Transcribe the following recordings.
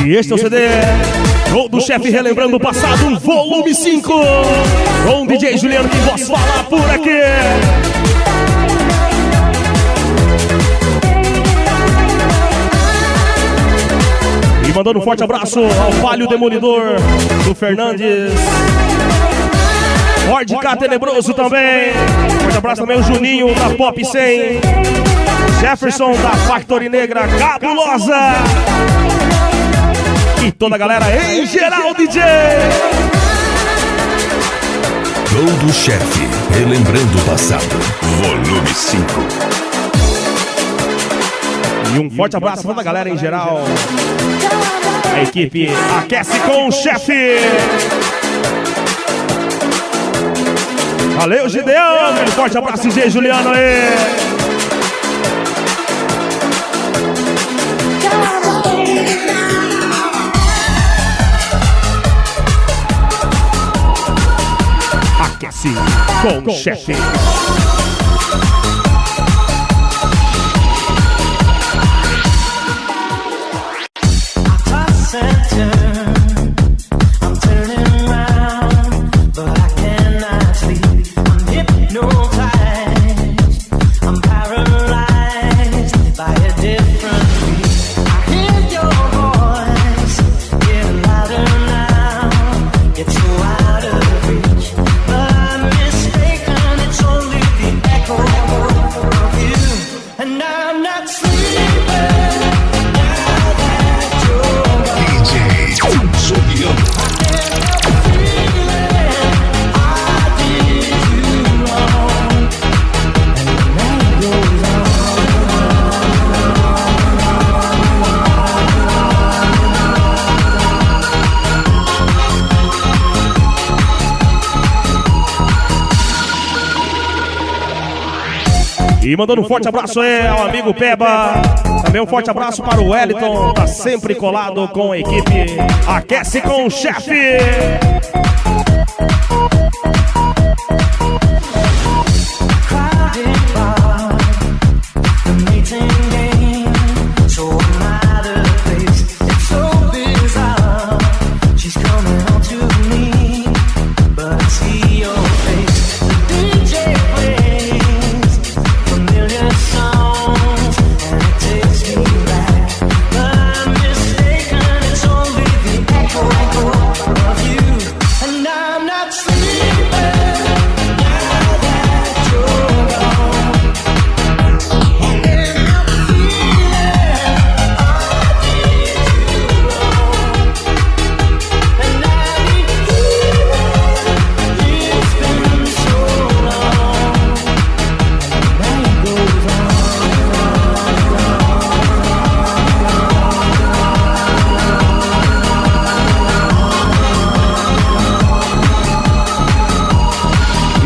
E este é o CD Gol do Chefe relembrando o passado, volume 5, com DJ Juliano que posso falar por aqui. E mandando um forte abraço ao Falho Demolidor do Fernandes, Ford K Tenebroso também. Forte abraço também ao Juninho da Pop 100, Jefferson da Factory Negra Cabulosa e toda a galera em geral, DJ. Gol do Chefe, relembrando o passado, volume 5. E um forte abraço para toda a galera em geral. A equipe Aquece com o Chefe. Valeu, Gideão. Um forte abraço, DJ Juliano aí. Aquece com o Chefe. E mandando um forte abraço aí ao amigo Peba. Também um forte abraço para o Wellington, tá sempre colado com a equipe Aquece com o Chefe.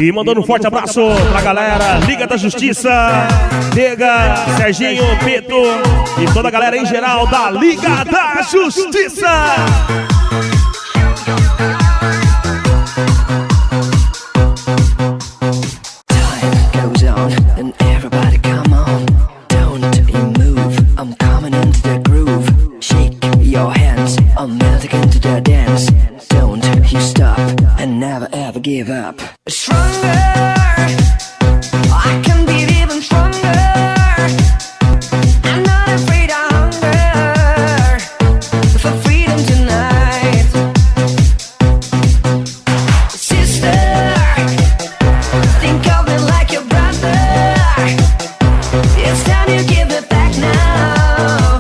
E mandando um forte abraço pra galera Liga da Justiça, Nega, Serginho, Peto e toda a galera em geral da Liga da Justiça. Give up. Stronger, I can be even stronger. I'm not afraid of hunger for freedom tonight. Sister, think of me like your brother. It's time you give it back now.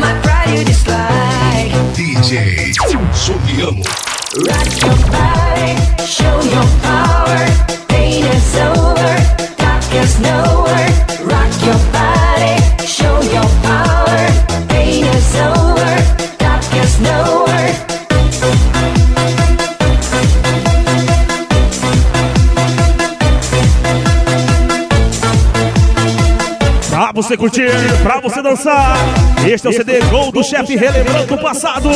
My pride you dislike. DJ Juliano. Rock your body, show your power. Pain is over, darkness nowhere. Rock your body, show your power. Pain is over, darkness nowhere. Pra você curtir, pra você dançar, este é o CD Gol do Chefe relembrando o passado,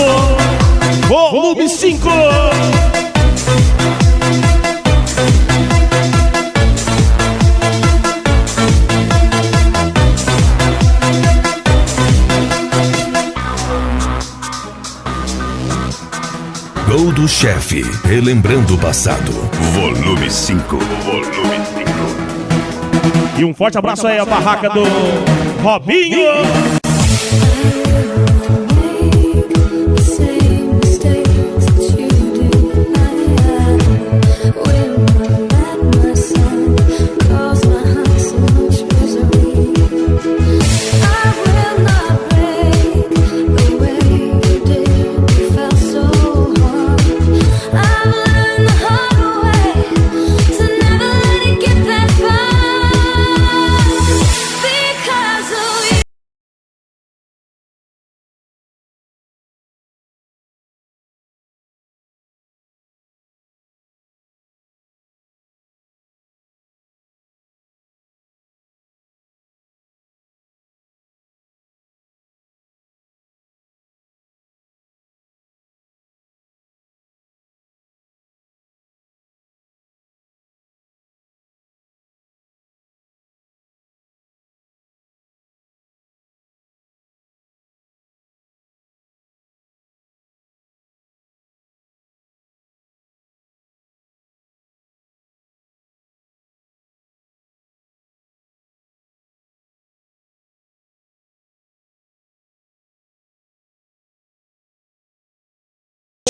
volume 5. Gol do Chefe, relembrando o passado. Volume 5. E um forte abraço aí à barraca do Robinho.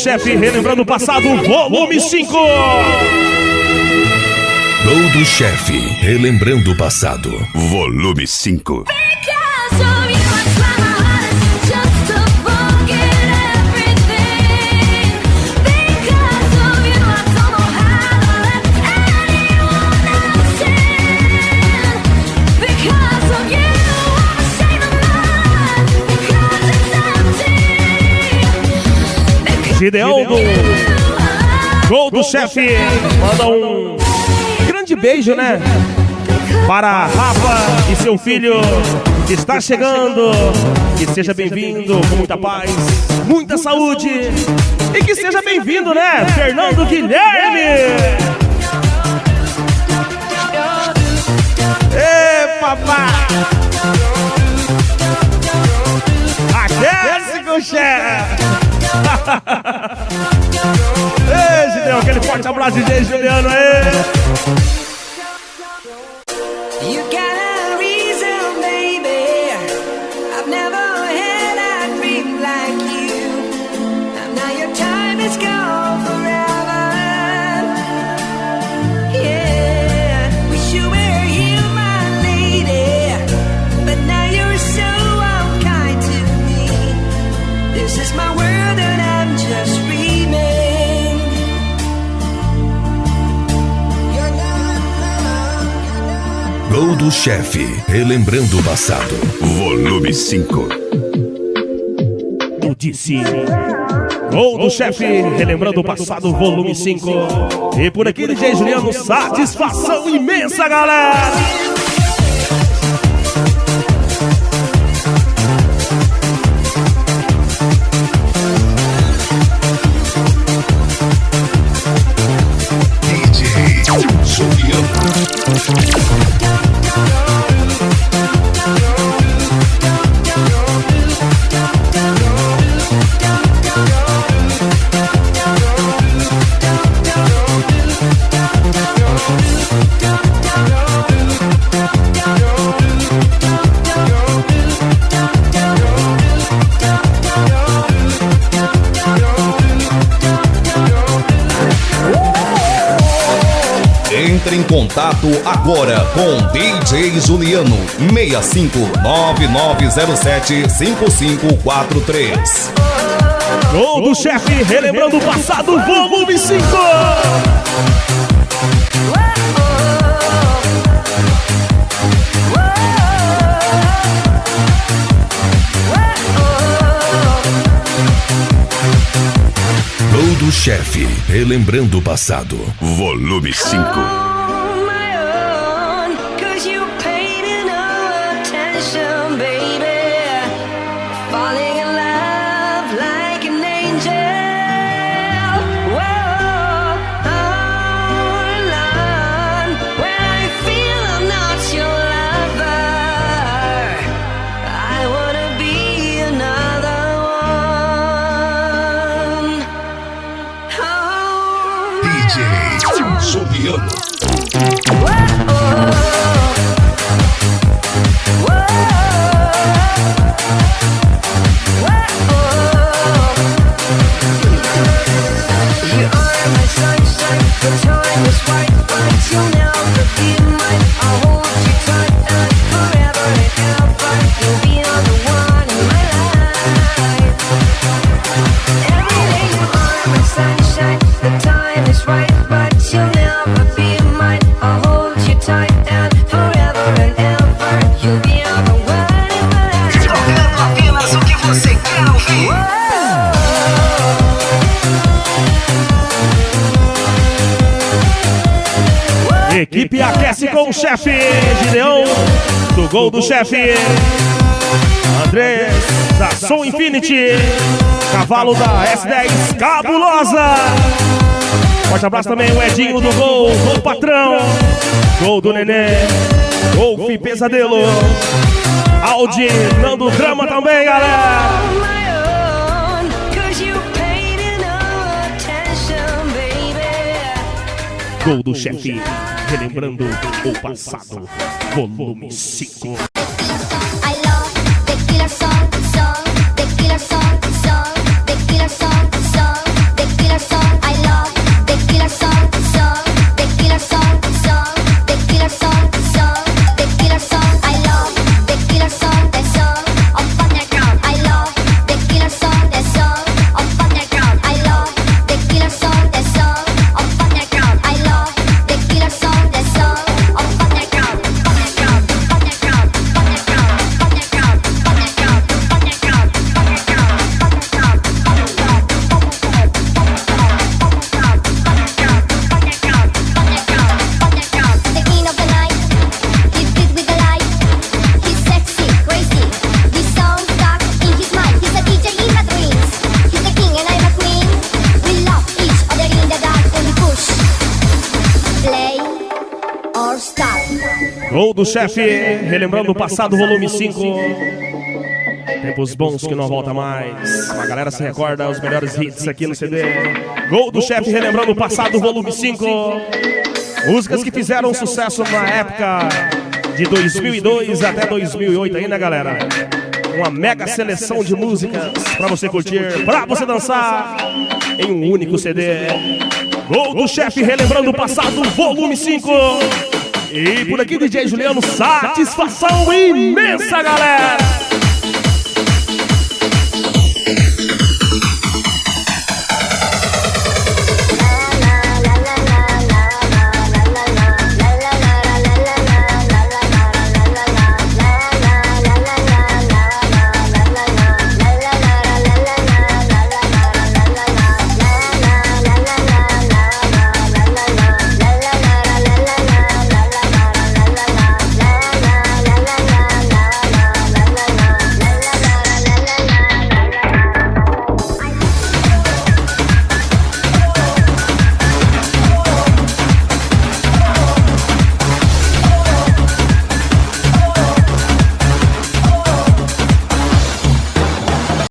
Chefe, relembrando o passado, volume 5. Gol do Chefe, relembrando o passado. Volume 5. Gideão do Gol do Chefe manda um grande beijo, né? Para Rafa e seu filho que está chegando. Que seja bem-vindo com muita paz, muita saúde. E que seja bem-vindo, né? Fernando Guilherme. Ê, papai! Aquece com o chefe! Ei, Gideão, aquele forte abraço, DJ Juliano aí. You got a reason, baby. I've never had a dream like you. And now your time is gone forever. Yeah, wish you were here, my lady. But now you're so unkind to me. This is my world. Just dreaming. Gol do Chefe, relembrando o passado. Volume 5. Eu disse Gol do Chefe, relembrando o passado, volume 5. E por aqui, DJ Juliano, satisfação imensa, galera. Entre em contato agora com DJ Juliano 6599075543. Gol do Chefe, relembrando o passado, volume 5. Gol do Chefe, relembrando o passado. Volume 5. You are my sunshine, the time is right, but you'll never be mine. I'll hold you tight and forever and ever. You'll be the one in my life. Every day you are my sunshine, the time is right, but you'll never be mine. I'll hold you tight and forever and ever. You'll be the one in my life. Tocando apenas o que você quer ouvir. Equipe aquece com o chefe Gideão, do Gol do Chefe. Andrés, da Som Infinity. Cavalo da S10, cabulosa. Forte abraço também o Edinho do Gol, Gol Patrão. Gol do Nenê, Golf Pesadelo. Audi, Nando Drama também, galera. Gol do Chefe, relembrando o passado, volume 5. I love the killer song, the killer song, the killer song, the killer song. I love the killer song, the killer song, the killer song, the killer song. I love the killer song, the song of underground. I love the killer song, the song of underground. I love the killer song, the song of underground. I love the killer song, the song of underground, underground, underground, underground, underground, underground, underground. The king of the night, he's big with the light. He's sexy, crazy. This song stuck in his mind. He's a DJ in my dreams. He's the king and I'm a queen. We love each other in the dark and we push, play or stop. Gol do Chefe, relembrando o passado, volume 5. Tempos bons que não volta mais. A galera se recorda os melhores hits aqui no CD. Gol do Chefe, relembrando o passado, volume 5. Músicas que fizeram sucesso na época de 2002 até 2008 aí, né, galera? Uma mega seleção de músicas pra você curtir, pra você dançar em um único CD. Gol do Chefe, relembrando o passado, volume 5. E por aqui, DJ Juliano, satisfação imensa, galera!